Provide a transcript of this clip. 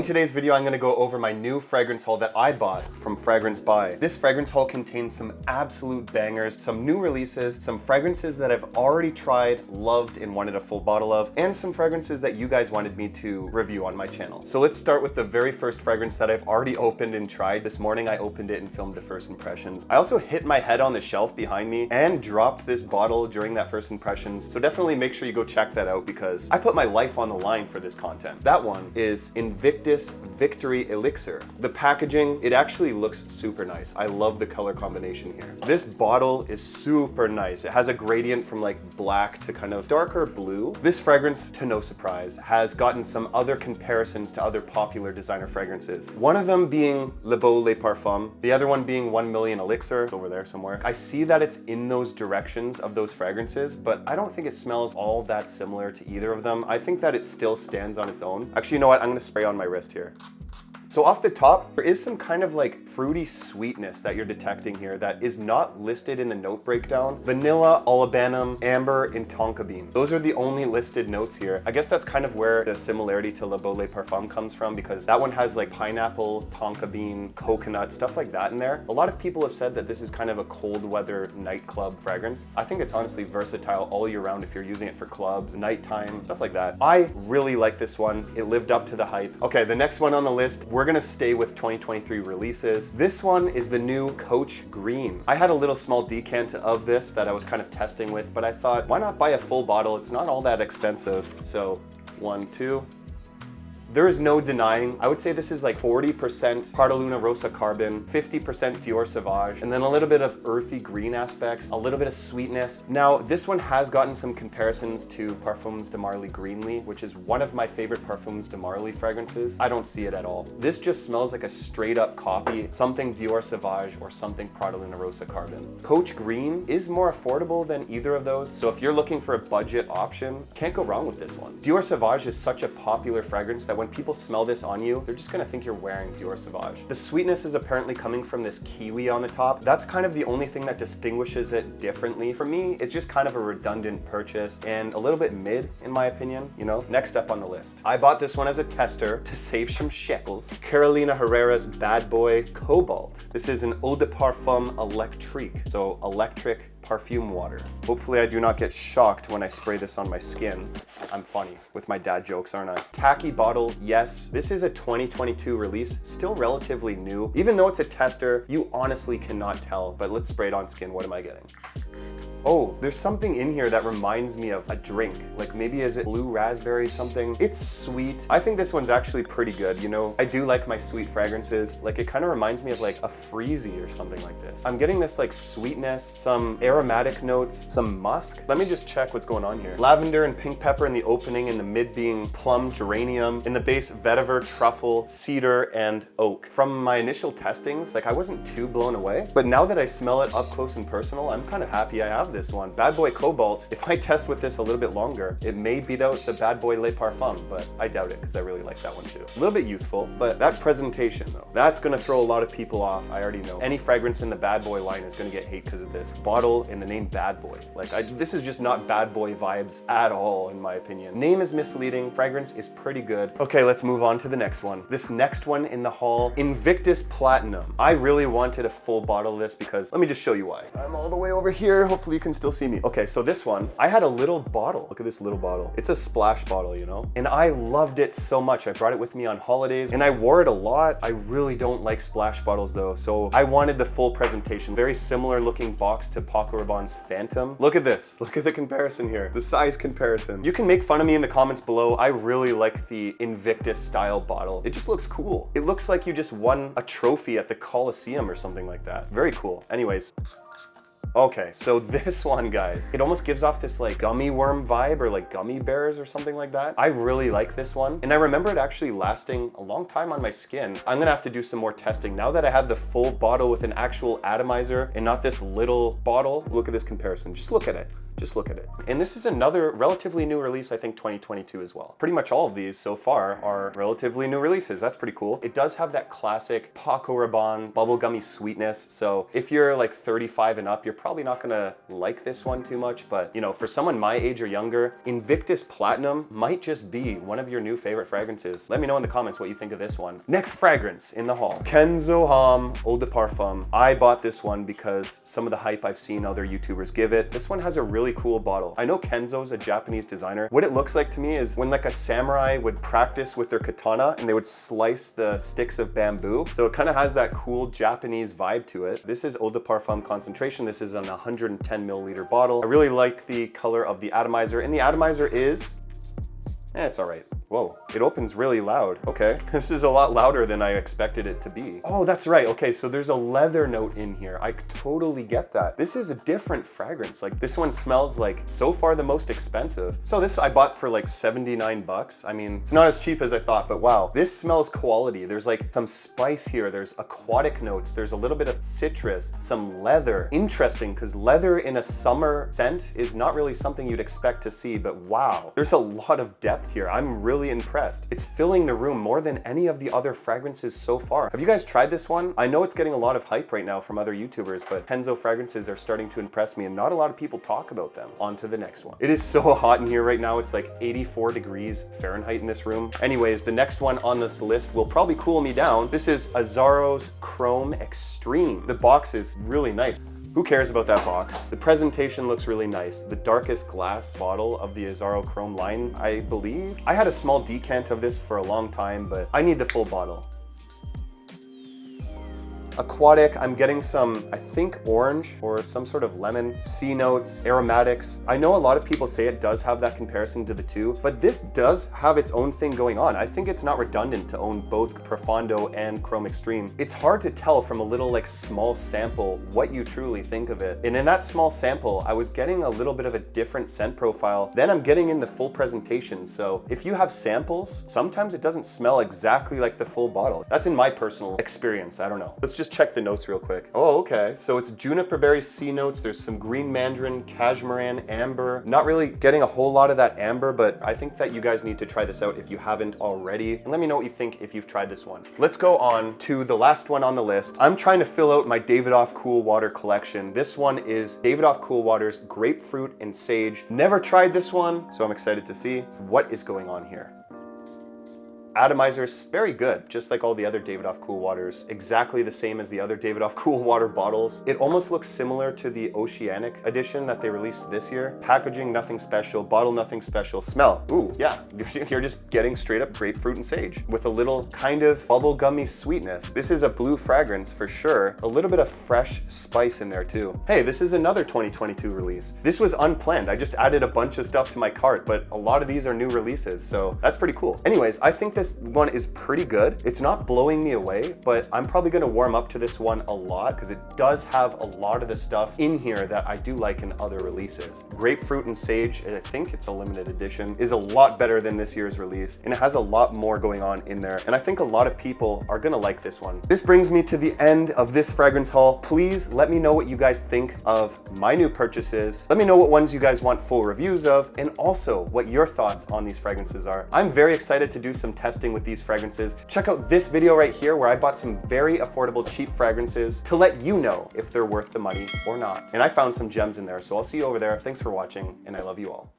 In today's video, I'm gonna go over my new fragrance haul that I bought from Fragrance Buy. This fragrance haul contains some absolute bangers, some new releases, some fragrances that I've already tried, loved, and wanted a full bottle of, and some fragrances that you guys wanted me to review on my channel. So let's start with the very first fragrance that I've already opened and tried. This morning I opened it and filmed the first impressions. I also hit my head on the shelf behind me and dropped this bottle during that first impressions. So definitely make sure you go check that out because I put my life on the line for this content. That one is Invictus Victory Elixir. The packaging, it actually looks super nice. I love the color combination here. This bottle is super nice. It has a gradient from like black to kind of darker blue. This fragrance, to no surprise, has gotten some other comparisons to other popular designer fragrances. One of them being Le Beau Les Parfums, the other one being 1 Million Elixir, over there somewhere. I see that it's in those directions of those fragrances, but I don't think it smells all that similar to either of them. I think that it still stands on its own. Actually, you know what? I'm gonna spray on my wrist here. So off the top, there is some kind of like fruity sweetness that you're detecting here that is not listed in the note breakdown. Vanilla, olibanum, amber, and tonka bean. Those are the only listed notes here. I guess that's kind of where the similarity to Le Beau Les Parfums comes from because that one has like pineapple, tonka bean, coconut, stuff like that in there. A lot of people have said that this is kind of a cold weather nightclub fragrance. I think it's honestly versatile all year round if you're using it for clubs, nighttime, stuff like that. I really like this one. It lived up to the hype. Okay, the next one on the list, we're gonna stay with 2023 releases. This one is the new Coach Green. I had a little small decant of this that I was kind of testing with, but I thought, why not buy a full bottle? It's not all that expensive. So 1, 2. There is no denying, I would say this is like 40% Pardaluna Rosa Carbon, 50% Dior Sauvage, and then a little bit of earthy green aspects, a little bit of sweetness. Now, this one has gotten some comparisons to Parfums de Marly Greenly, which is one of my favorite Parfums de Marly fragrances. I don't see it at all. This just smells like a straight up copy, something Dior Sauvage or something Pardaluna Rosa Carbon. Coach Green is more affordable than either of those, so if you're looking for a budget option, can't go wrong with this one. Dior Sauvage is such a popular fragrance that when people smell this on you, they're just gonna think you're wearing Dior Sauvage. The sweetness is apparently coming from this kiwi on the top. That's kind of the only thing that distinguishes it differently. For me, it's just kind of a redundant purchase and a little bit mid, in my opinion, you know? Next up on the list. I bought this one as a tester to save some shekels. Carolina Herrera's Bad Boy Cobalt. This is an Eau de Parfum Electrique, so electric perfume water. Hopefully I do not get shocked when I spray this on my skin. I'm funny with my dad jokes, aren't I? Tacky bottle, yes. This is a 2022 release, still relatively new. Even though it's a tester, you honestly cannot tell, but let's spray it on skin. What am I getting? Oh, there's something in here that reminds me of a drink. Like maybe is it blue raspberry something? It's sweet. I think this one's actually pretty good. You know, I do like my sweet fragrances. Like it kind of reminds me of like a freezy or something like this. I'm getting this like sweetness, some aromatic notes, some musk. Let me just check what's going on here. Lavender and pink pepper in the opening, in the mid being plum geranium, in the base vetiver, truffle, cedar, and oak. From my initial testings, like I wasn't too blown away, but now that I smell it up close and personal, I'm kind of happy I have this one. Bad Boy Cobalt, if I test with this a little bit longer, it may beat out the Bad Boy Les Parfums, but I doubt it because I really like that one too. A little bit youthful, but that presentation though, that's gonna throw a lot of people off. I already know. Any fragrance in the Bad Boy line is gonna get hate because of this. Bottle and the name Bad Boy. Like this is just not Bad Boy vibes at all in my opinion. Name is misleading, fragrance is pretty good. Okay, let's move on to the next one. This next one in the haul, Invictus Platinum. I really wanted a full bottle of this because, let me just show you why. I'm all the way over here, hopefully you can still see me. Okay, so this one, I had a little bottle. Look at this little bottle. It's a splash bottle, you know? And I loved it so much. I brought it with me on holidays and I wore it a lot. I really don't like splash bottles though, so I wanted the full presentation. Very similar looking box to Paco Rabanne's Phantom. Look at this. Look at the comparison here. The size comparison. You can make fun of me in the comments below. I really like the Invictus style bottle. It just looks cool. It looks like you just won a trophy at the Coliseum or something like that. Very cool. Anyways. Okay, so this one, guys, it almost gives off this like gummy worm vibe or like gummy bears or something like that. I really like this one. And I remember it actually lasting a long time on my skin. I'm gonna have to do some more testing. Now that I have the full bottle with an actual atomizer and not this little bottle, look at this comparison. Just look at it. Just look at it. And this is another relatively new release, I think 2022 as well. Pretty much all of these so far are relatively new releases. That's pretty cool. It does have that classic Paco Rabanne bubblegummy sweetness. So if you're like 35 and up, you're probably not gonna like this one too much. But you know, for someone my age or younger, Invictus Platinum might just be one of your new favorite fragrances. Let me know in the comments what you think of this one. Next fragrance in the haul, Kenzo Ham Eau de Parfum. I bought this one because some of the hype I've seen other YouTubers give it. This one has a really cool bottle. I know Kenzo's a Japanese designer. What it looks like to me is when like a samurai would practice with their katana and they would slice the sticks of bamboo. So it kind of has that cool Japanese vibe to it. This is Eau de Parfum concentration. This is an 110 milliliter bottle. I really like the color of the atomizer, and the atomizer is, it's all right. Whoa, it opens really loud. Okay, this is a lot louder than I expected it to be. Oh, that's right. Okay, so there's a leather note in here. I totally get that. This is a different fragrance. Like this one smells like so far the most expensive. So this I bought for like 79 bucks. I mean, it's not as cheap as I thought, but wow, this smells quality. There's like some spice here. There's aquatic notes. There's a little bit of citrus, some leather. Interesting, because leather in a summer scent is not really something you'd expect to see, but wow, there's a lot of depth here. I'm really impressed. It's filling the room more than any of the other fragrances so far. Have you guys tried this one? I know it's getting a lot of hype right now from other YouTubers, but Kenzo fragrances are starting to impress me and not a lot of people talk about them. On to the next one. It is so hot in here right now. It's like 84 degrees Fahrenheit in this room. Anyways, the next one on this list will probably cool me down. This is Azzaro's Chrome Extreme. The box is really nice. Who cares about that box? The presentation looks really nice. The darkest glass bottle of the Azzaro Chrome line, I believe. I had a small decant of this for a long time, but I need the full bottle. Aquatic, I'm getting some, I think orange or some sort of lemon, sea notes, aromatics. I know a lot of people say it does have that comparison to the two, but this does have its own thing going on. I think it's not redundant to own both Profondo and Chrome Extreme. It's hard to tell from a little like small sample what you truly think of it. And in that small sample, I was getting a little bit of a different scent profile than I'm getting in the full presentation. So if you have samples, sometimes it doesn't smell exactly like the full bottle. That's in my personal experience, I don't know. Let's just check the notes real quick. Oh, okay. So it's juniper berry sea notes. There's some green mandarin, cashmeran, amber. Not really getting a whole lot of that amber, but I think that you guys need to try this out if you haven't already. And let me know what you think if you've tried this one. Let's go on to the last one on the list. I'm trying to fill out my Davidoff Cool Water collection. This one is Davidoff Cool Water's Grapefruit and Sage. Never tried this one, so I'm excited to see what is going on here. Atomizer is very good, just like all the other Davidoff Cool Waters. Exactly the same as the other Davidoff Cool Water bottles. It almost looks similar to the Oceanic edition that they released this year. Packaging, nothing special. Bottle, nothing special. Smell. Ooh, yeah. You're just getting straight up grapefruit and sage with a little kind of bubblegummy sweetness. This is a blue fragrance for sure. A little bit of fresh spice in there too. Hey, this is another 2022 release. This was unplanned. I just added a bunch of stuff to my cart, but a lot of these are new releases, so that's pretty cool. Anyways, I think this one is pretty good. It's not blowing me away, but I'm probably gonna warm up to this one a lot because it does have a lot of the stuff in here that I do like in other releases. Grapefruit and Sage, I think it's a limited edition, is a lot better than this year's release, and it has a lot more going on in there. And I think a lot of people are gonna like this one. This brings me to the end of this fragrance haul. Please let me know what you guys think of my new purchases. Let me know what ones you guys want full reviews of, and also what your thoughts on these fragrances are. I'm very excited to do some testing with these fragrances. Check out this video right here where I bought some very affordable, cheap fragrances to let you know if they're worth the money or not. And I found some gems in there, so I'll see you over there. Thanks for watching, and I love you all.